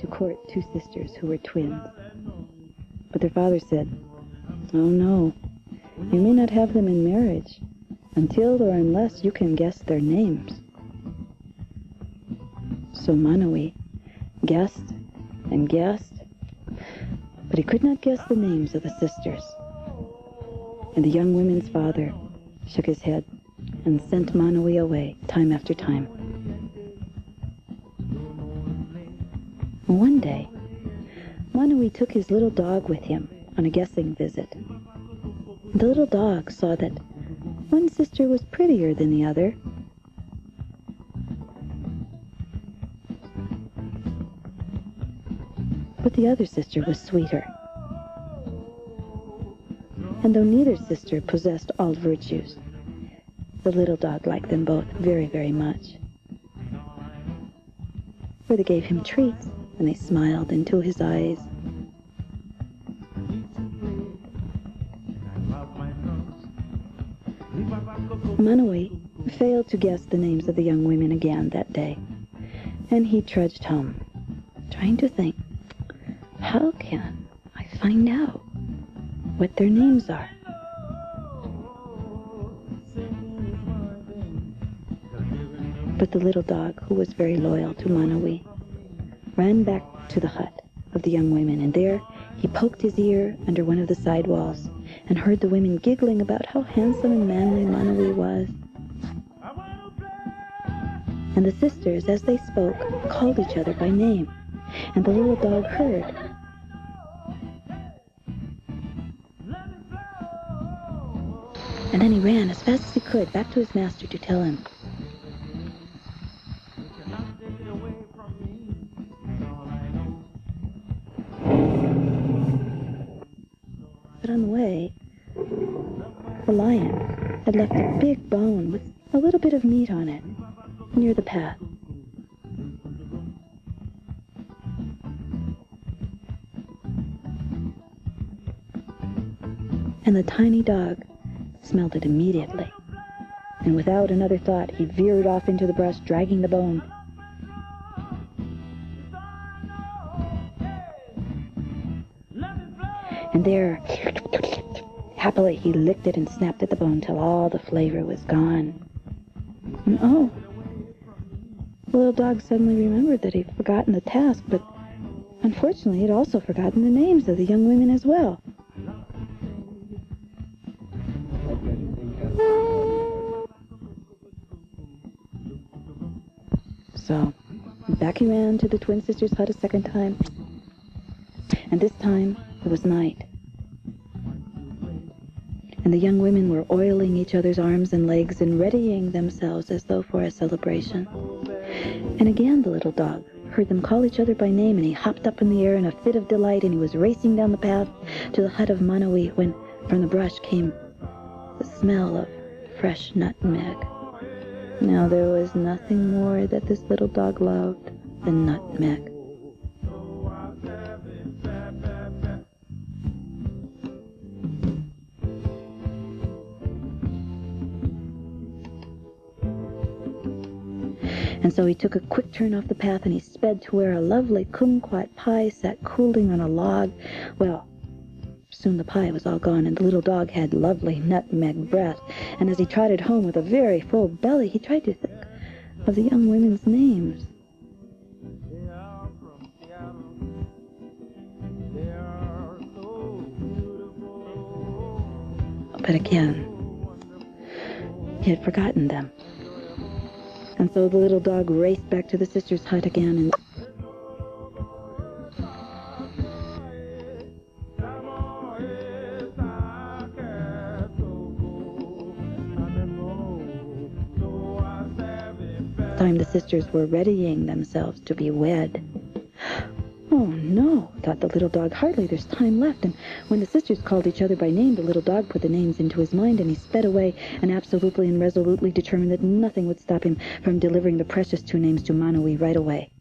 to court 2 sisters who were twins. But their father said, "Oh no, you may not have them in marriage until or unless you can guess their names." So Manowe guessed and guessed, but he could not guess the names of the sisters. And the young women's father shook his head and sent Manowe away time after time. One day, Manowe took his little dog with him on a guessing visit. The little dog saw that one sister was prettier than the other. But the other sister was sweeter. And though neither sister possessed all virtues, the little dog liked them both very, very much. For they gave him treats, and they smiled into his eyes. Manowe failed to guess the names of the young women again that day, and he trudged home, trying to think, how can I find out what their names are? But the little dog, who was very loyal to Manowe, ran back to the hut of the young women, and there he poked his ear under one of the side walls and heard the women giggling about how handsome and manly Manowe was. And the sisters, as they spoke, called each other by name, and the little dog heard. And then he ran as fast as he could back to his master to tell him. But on the way, the lion had left a big bone with a little bit of meat on it near the path. And the tiny dog smelled it immediately, and without another thought, he veered off into the brush, dragging the bone. And there, happily, he licked it and snapped at the bone till all the flavor was gone. And oh, the little dog suddenly remembered that he'd forgotten the task, but unfortunately, he'd also forgotten the names of the young women as well. So, back he ran to the twin sisters' hut a second time, and this time it was night. And the young women were oiling each other's arms and legs and readying themselves as though for a celebration. And again the little dog heard them call each other by name, and he hopped up in the air in a fit of delight, and he was racing down the path to the hut of Manowe when from the brush came the smell of fresh nutmeg. Now there was nothing more that this little dog loved than nutmeg. And so he took a quick turn off the path, and he sped to where a lovely kumquat pie sat cooling on a log. Well, soon the pie was all gone, and the little dog had lovely nutmeg breath. And as he trotted home with a very full belly, he tried to think of the young women's names. But again, he had forgotten them. And so the little dog raced back to the sister's hut again, and this time the sisters were readying themselves to be wed. Oh no, thought the little dog, hardly there's time left. And when the sisters called each other by name, the little dog put the names into his mind, and he sped away, and absolutely and resolutely determined that nothing would stop him from delivering the precious 2 names to Manowe right away.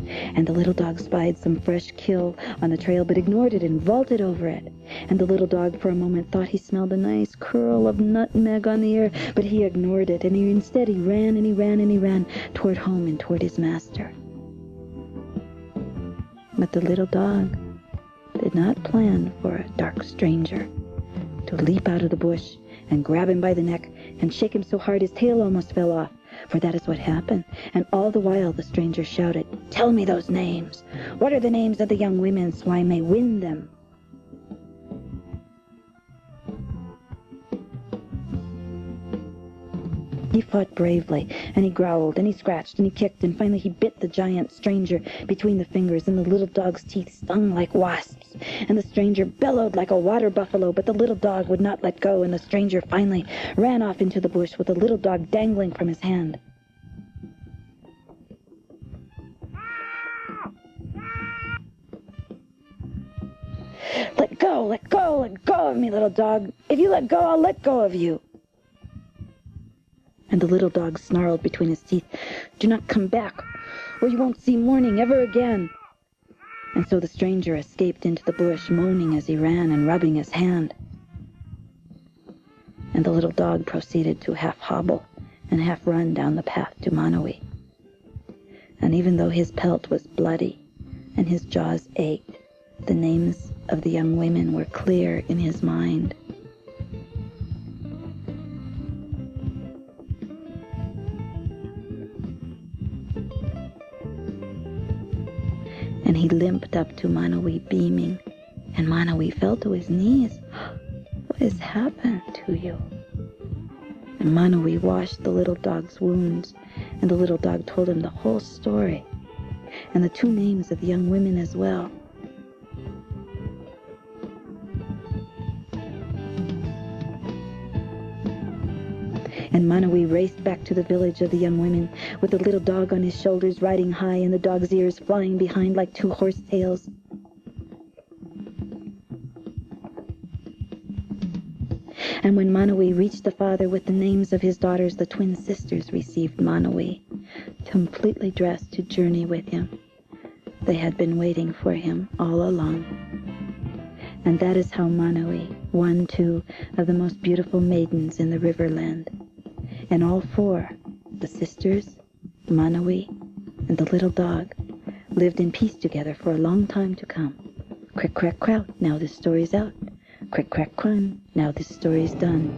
And the little dog spied some fresh kill on the trail, but ignored it and vaulted over it. And the little dog for a moment thought he smelled a nice curl of nutmeg on the air, but he ignored it, and instead he ran and he ran and he ran toward home and toward his master. But the little dog did not plan for a dark stranger to leap out of the bush and grab him by the neck and shake him so hard his tail almost fell off, for that is what happened. And all the while the stranger shouted, "Tell me those names. What are the names of the young women so I may win them?" He fought bravely, and he growled, and he scratched, and he kicked, and finally he bit the giant stranger between the fingers, and the little dog's teeth stung like wasps, and the stranger bellowed like a water buffalo, but the little dog would not let go, and the stranger finally ran off into the bush with the little dog dangling from his hand. "Let go, let go, let go of me, little dog. If you let go, I'll let go of you." And the little dog snarled between his teeth, "Do not come back, or you won't see morning ever again." And so the stranger escaped into the bush, moaning as he ran and rubbing his hand. And the little dog proceeded to half hobble and half run down the path to Manowe. And even though his pelt was bloody and his jaws ached, the names of the young women were clear in his mind. And he limped up to Manowe beaming, and Manowe fell to his knees. "What has happened to you?" And Manowe washed the little dog's wounds, and the little dog told him the whole story, and the two names of the young women as well. And Manowe raced back to the village of the young women, with the little dog on his shoulders riding high and the dog's ears flying behind like two horse tails. And when Manowe reached the father with the names of his daughters, the twin sisters received Manowe, completely dressed to journey with him. They had been waiting for him all along. And that is how Manowe won two of the most beautiful maidens in the Riverland. And all four, the sisters, Manowe, and the little dog, lived in peace together for a long time to come. Crick, crack, crout, now this story's out. Crick, crack, crun, now this story's done.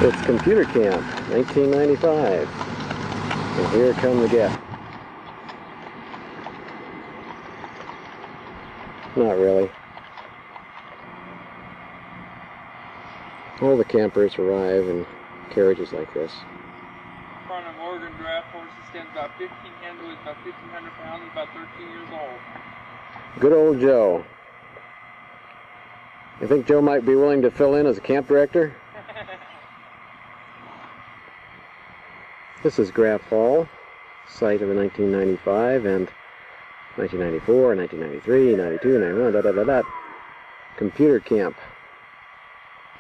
It's Computer Camp, 1995. And here come the guests. Not really. All the campers arrive in carriages like this. Front of Oregon draft horse stands about 1,500 pounds, about 13 years old. Good old Joe. You think Joe might be willing to fill in as a camp director? This is Graff Hall, site of the 1995 and 1994, 1993, 92, 91, Computer Camp.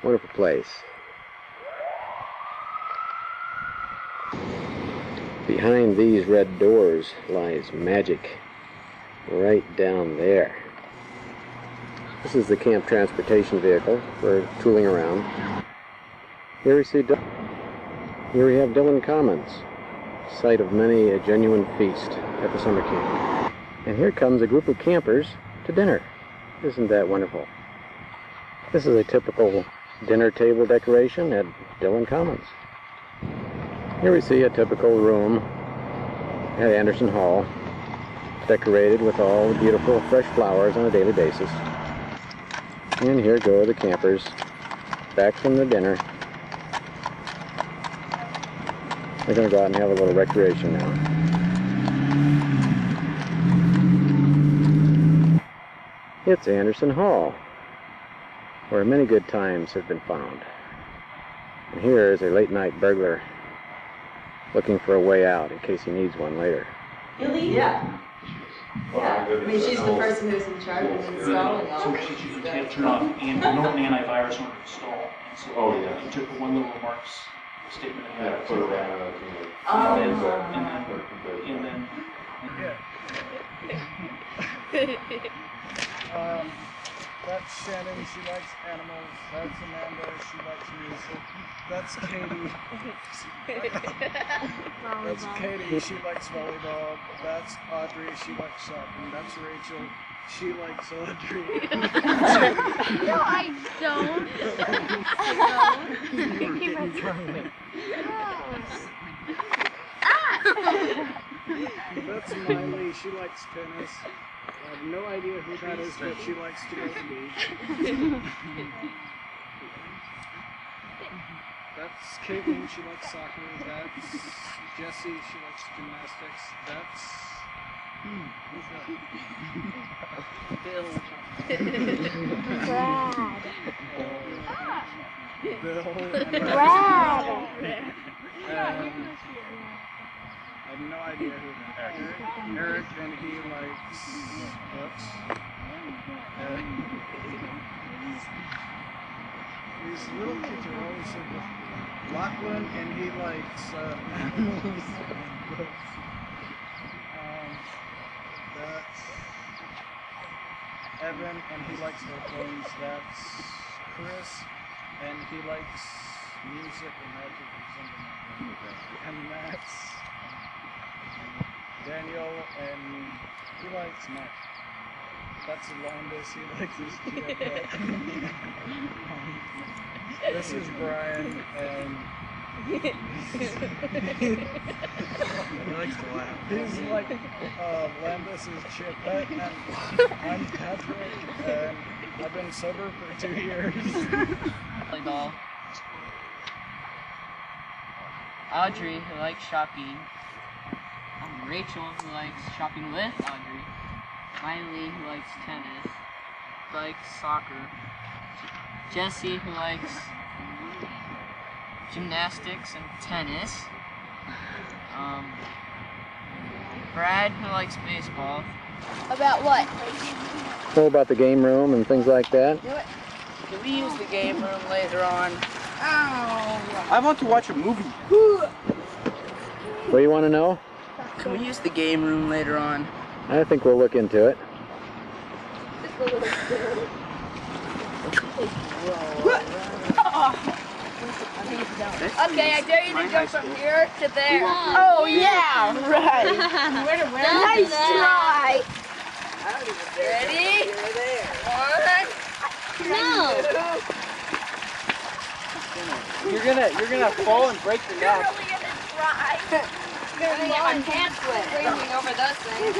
Wonderful place. Behind these red doors lies magic. Right down there. This is the camp transportation vehicle for tooling around. Here we have Dillon Commons, site of many a genuine feast at the summer camp. And here comes a group of campers to dinner. Isn't that wonderful? This is a typical dinner table decoration at Dillon Commons. Here we see a typical room at Anderson Hall, decorated with all the beautiful fresh flowers on a daily basis. And here go the campers, back from the dinner. They're going to go out and have a little recreation now. It's Anderson Hall, where many good times have been found. And here is a late night burglar looking for a way out in case he needs one later. Really? Yeah. Yeah. I mean, she's the person who's in charge of installing all So you can't turn off and no antivirus in order to install. And so you took the one little remarks statement and Yeah, put it around That's Shannon, she likes animals. That's Amanda, she likes music. That's Katie. That's Katie, she likes volleyball. That's Audrey, she likes shopping. That's Rachel, she likes laundry. No, I don't. That's Miley, she likes tennis. I have no idea who that is, but she likes to go to the beach. That's Caitlin, she likes soccer. That's Jessie, she likes gymnastics. That's... who's that? Brad. Bill and Brad. I have no idea who that is. Eric, and he likes books. These little kids are always so good. Lachlan, and he likes books. That's Evan, and he likes airplanes. That's Chris, and he likes music and magic and something like that. And that's Daniel, and he likes magic. That's Alondis, he likes his jetpack. This is Brian, and he likes to laugh. He's like Landis is Chip, and I'm Patrick, and I've been sober for 2 years. Volleyball. Audrey, who likes shopping. Rachel, who likes shopping with Audrey. Miley, who likes tennis. Who likes soccer. Jessie, who likes gymnastics and tennis. Brad, who likes baseball. About what? Oh, about the game room and things like that? Can we use the game room later on? I want to watch a movie. What do you want to know? Can we use the game room later on? I think we'll look into it. Okay, I dare you to go from here to there. Oh, yeah, right. Nice try. Ready? One. No. You're gonna fall and break your neck. Really gonna try. I'm gonna get my pants wet. Breathing over those things.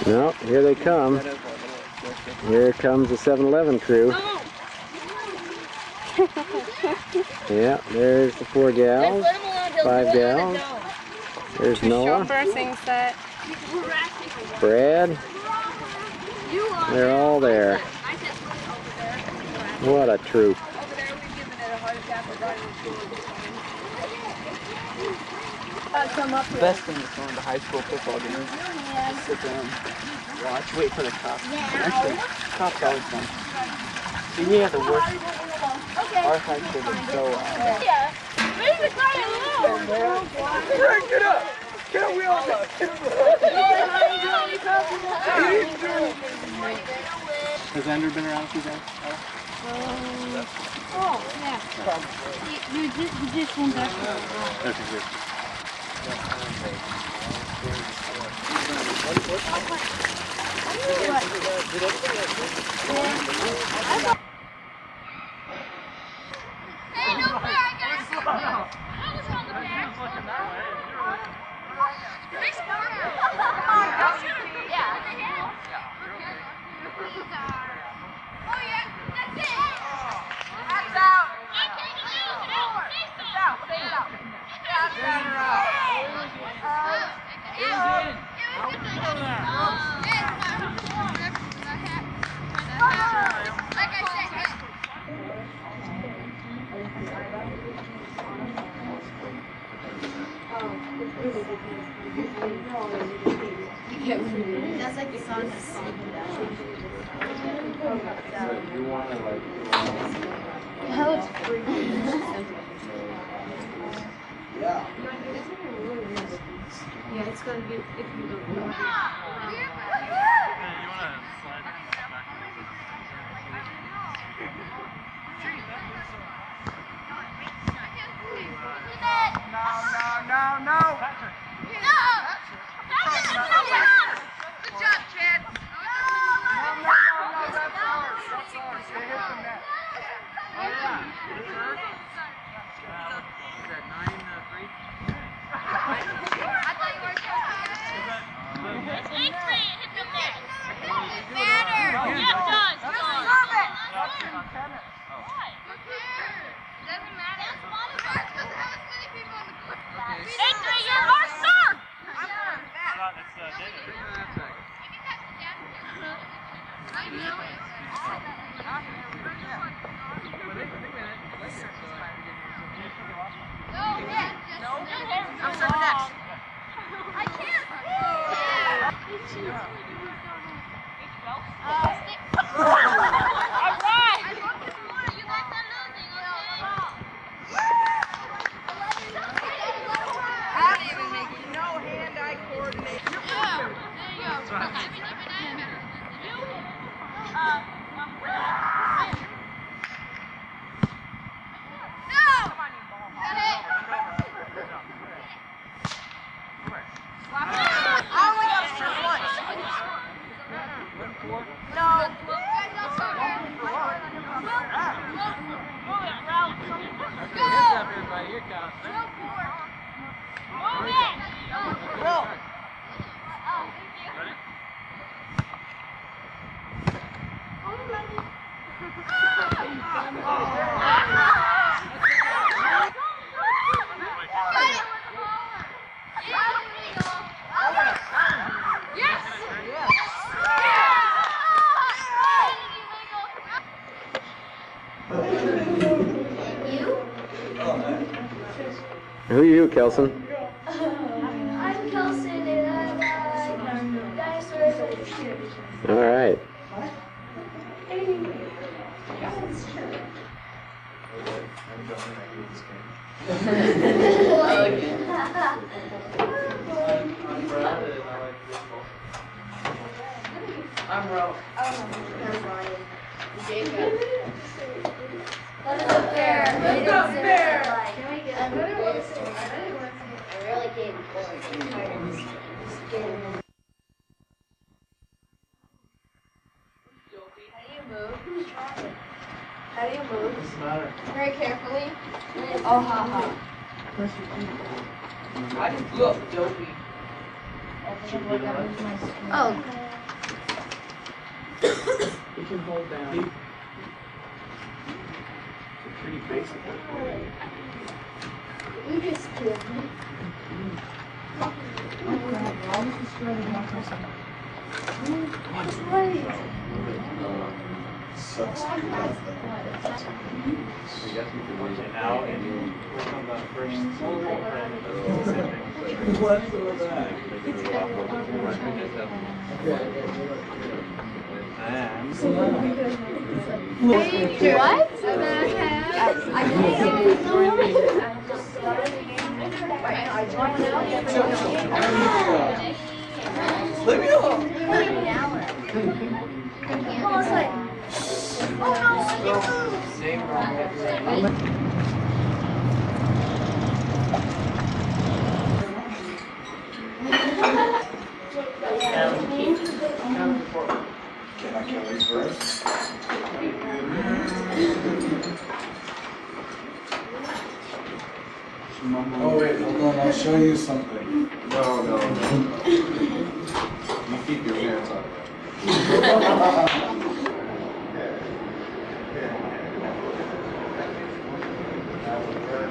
No, here they come. Here comes the 7-Eleven crew. Yeah, there's the 4 gals, 5 gals. There's Noah, Brad. They're all there. What a troop. The best thing is going to high school football games. Just sit there and watch, wait for the cops. Actually, cops always fun. See, we have the worst. Our high school is so Greg, get up! Get a wheel up! Has Andrew been around with you guys? Oh, yeah. You just went back. Okay, good. Hey, no fair, I got it. I was on the back. Nice corner. Yeah. Oh, yeah, that's it. That's out. That's like the song that's that looks freaky. Yeah, it's gonna be if you don't know. No. Good job, Chad. That's ours. They hit the net. I thought you were it's 8-3, hit them there. It matters. Yeah, it does. Love it. Why? Who cares? It doesn't matter. That's fun. Because there was many people on the court. 8-3, you're our star. I'm on that. I know it. I'm serving next. I can't. All right. You guys are losing, okay? I don't even make no hand-eye coordination. Yeah. There you go. Who are you, Kelson? I'm Kelson and I like dinosaurs and computers. All right. I'm Brad and I like baseball. I'm Ro. There's Ryan. Jacob. That's not fair. That's not fair. Can we get this? I really can't afford How do you move? What's the matter? Very carefully. Oh, haha. I just blew up Dopey. Oh. You can hold down. It's pretty basic. You just killed me. Sucks. So yes, we can work it now and work on the first girlfriend. What's that? Let me know. Same Can I leave first? Oh wait, hold on, I'll show you something. No. You keep your pants on.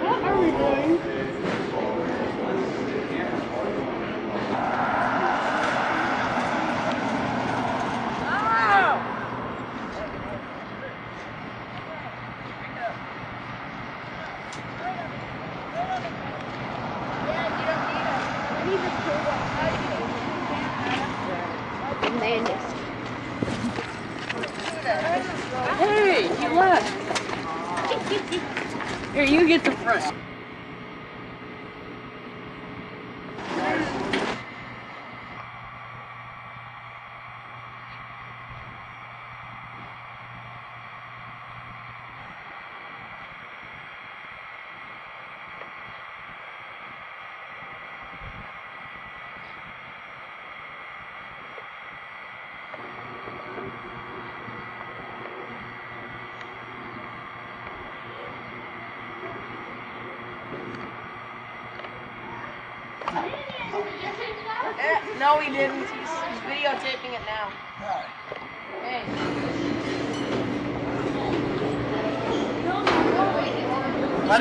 What are we doing? Hey, he left. Here, you get the front. No, he didn't. He's videotaping it now. Hey.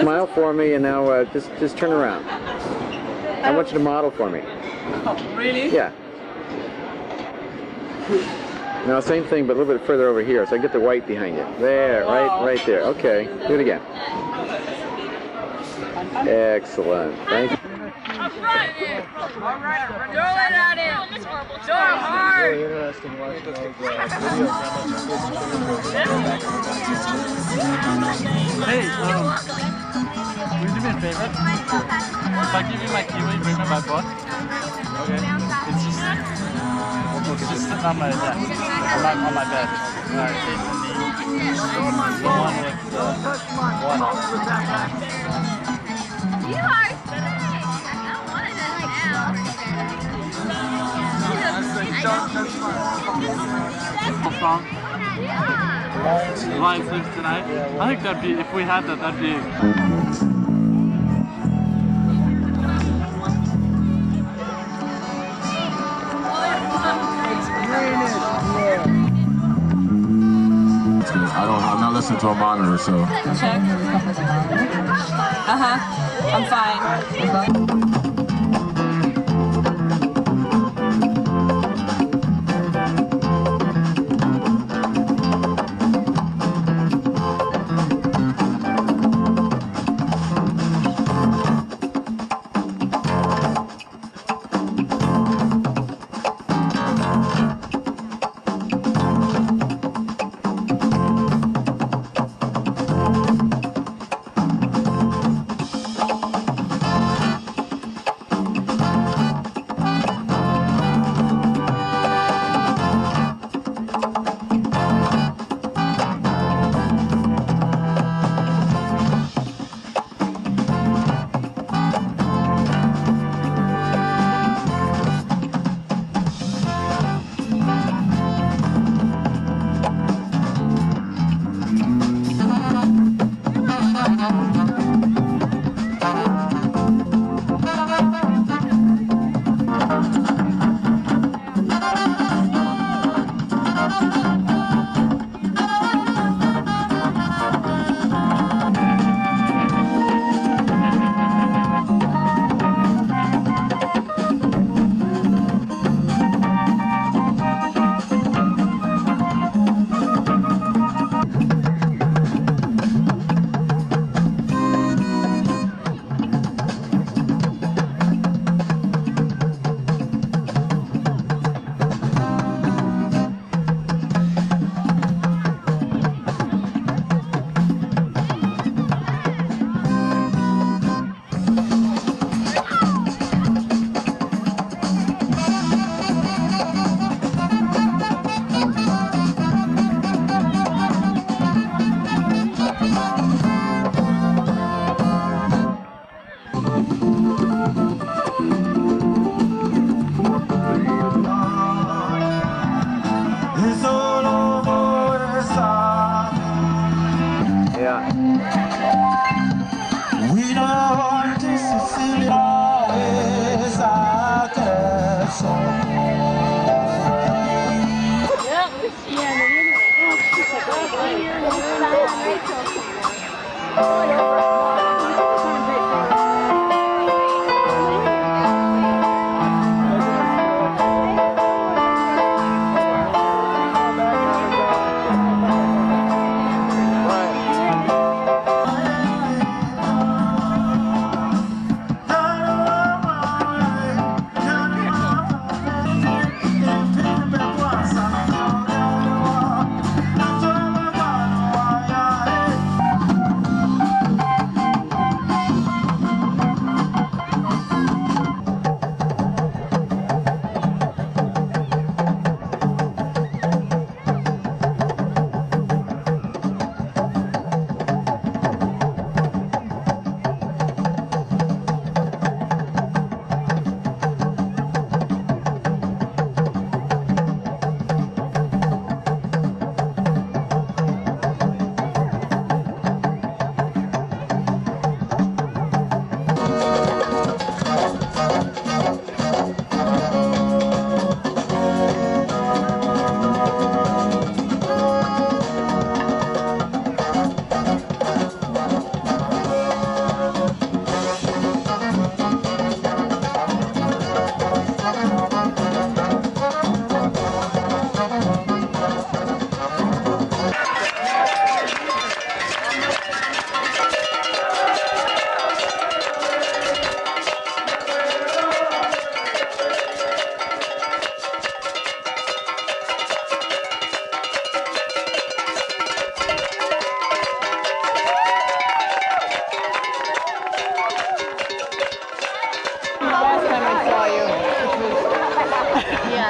Smile for me, and now just turn around. I want you to model for me. Oh, really? Yeah. No, same thing, but a little bit further over here, so I get the white behind you. There, right there. Okay, do it again. Excellent. Thank you. Alright, throw it at him! Throw it hard! Really interesting watching those videos. Hey, will you do me a favor? If I give you my key, will you bring me my book? Okay. It's just sitting on my desk. On my bed. Alright, facing the one with the one on it. You are sick. I don't want it now. Song. Lion Sleeps Tonight. I think that'd be, if we had that, that'd be. I'm not listening to a monitor, so. Check. I'm fine.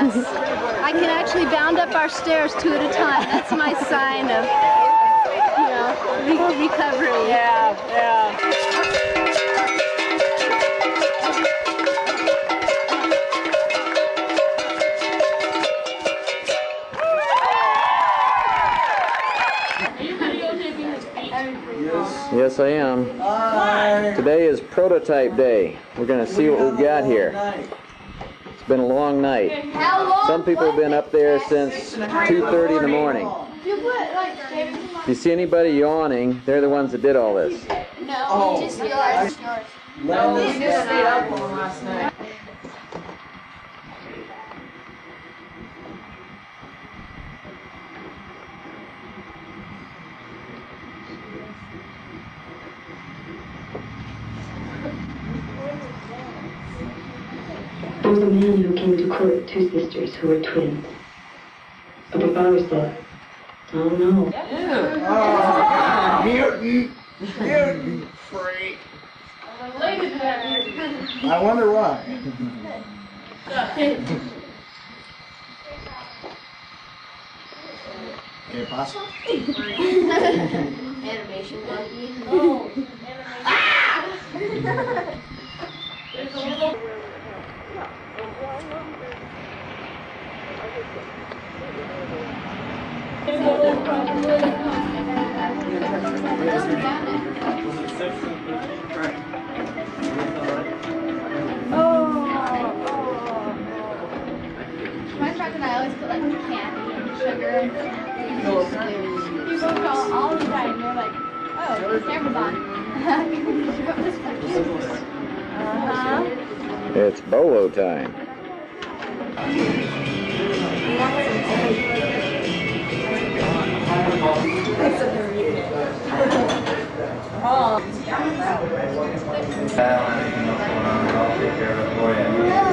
Yes. I can actually bound up our stairs 2 at a time. That's my sign of, recovery. Yeah, yeah. Yes, I am. Today is prototype day. We're going to see what we've got here. It's been a long night. Some people have been up there since 2:30 in the morning. If you see anybody yawning, they're the ones that did all this. No, just yours. No, we just stayed up on last night. There was a man who came to court 2 sisters who were twins. But the father said, oh no. Mutant! Mutant freak! I wonder why. ¿Qué pasa? Animation monkey. My friend and I always put like candy and sugar and people call all the time. They're like, oh, the camera's on. It's bolo time. I'll take care of it for you.